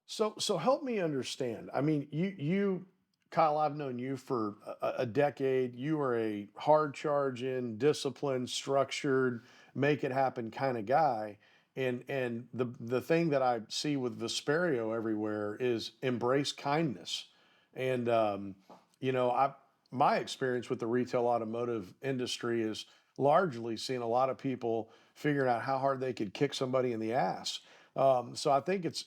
So help me understand. I mean, Kyle, I've known you for a decade. You are a hard charging, disciplined, structured, make it happen kind of guy. And the thing that I see with Vesperio everywhere is embrace kindness. And I my experience with the retail automotive industry is largely seeing a lot of people figuring out how hard they could kick somebody in the ass. So I think it's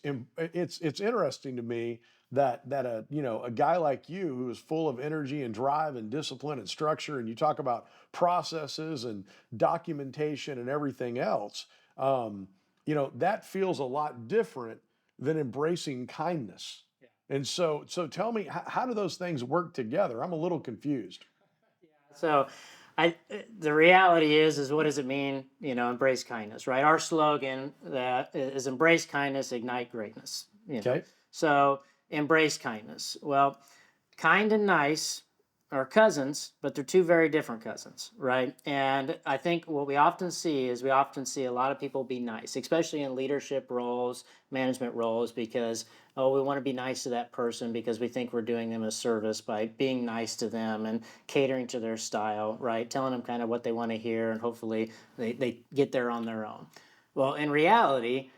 interesting to me that a guy like you who is full of energy and drive and discipline and structure, and you talk about processes and documentation and everything else, that feels a lot different than embracing kindness. And so tell me, how do those things work together? I'm a little confused. So, the reality is what does it mean? Embrace kindness, right? Our slogan that is embrace kindness, ignite greatness. Okay. So embrace kindness. Well, kind and nice are cousins, but they're two very different cousins, right? And I think what we often see is we often see a lot of people be nice, especially in leadership roles, management roles, because, oh, we want to be nice to that person because we think we're doing them a service by being nice to them and catering to their style, right? Telling them kind of what they want to hear, and hopefully they get there on their own. Well, in reality,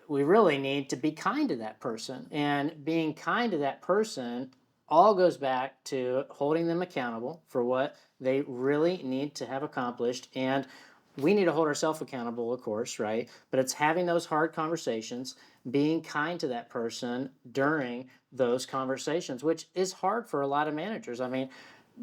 we really need to be kind to that person. And being kind to that person all goes back to holding them accountable for what they really need to have accomplished. And we need to hold ourselves accountable, of course, right? But it's having those hard conversations, being kind to that person during those conversations, which is hard for a lot of managers. I mean,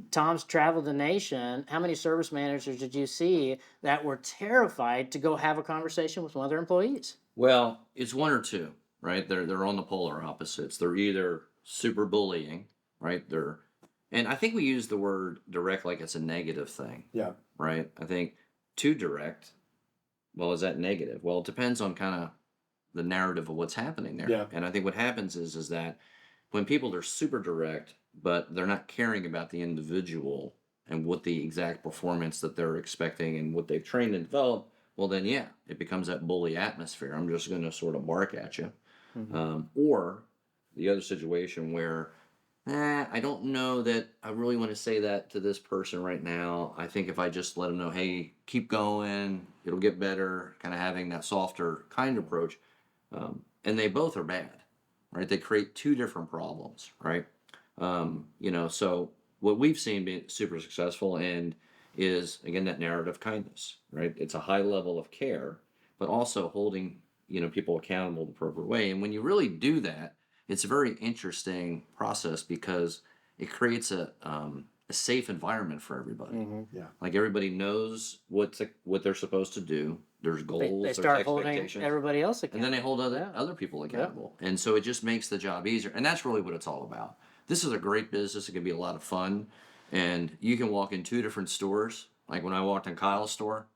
Tom's traveled the nation. How many service managers did you see that were terrified to go have a conversation with one of their employees? Well, it's one or two, right? They're on the polar opposites. They're either super bullying, right? And I think we use the word direct like it's a negative thing, Yeah. right? I think too direct, well, is that negative? Well, it depends on kind of the narrative of what's happening there. Yeah. And I think what happens is that when people are super direct, but they're not caring about the individual and what the exact performance that they're expecting and what they've trained and developed, well, then yeah, it becomes that bully atmosphere. I'm just going to sort of bark at you. Mm-hmm. Or the other situation where, I don't know that I really want to say that to this person right now. I think if I just let them know, hey, keep going, it'll get better, kind of having that softer, kind approach. And they both are bad, right? They create two different problems, right? So what we've seen being super successful and is again that narrative kindness, right? It's a high level of care, but also holding people accountable the appropriate way. And when you really do that, it's a very interesting process because it creates a safe environment for everybody. Mm-hmm. Yeah. Like everybody knows what they're supposed to do. There's They goals, there's start holding expectations, everybody else and then they accountable. hold Yeah. other people Yeah. accountable. And so it just makes the job easier. And that's really what it's all about. This is a great business. It can be a lot of fun. And you can walk in two different stores. Like when I walked in Kyle's store,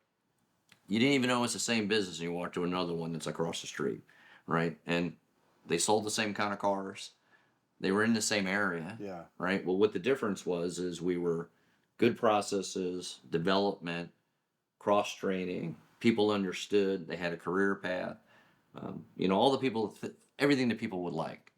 you didn't even know it's the same business, and you walk to another one that's across the street, right? And they sold the same kind of cars. They were in the same area, Yeah. right? Well, what the difference was is we were good processes, development, cross training. People understood. They had a career path. All the people, everything that people would like.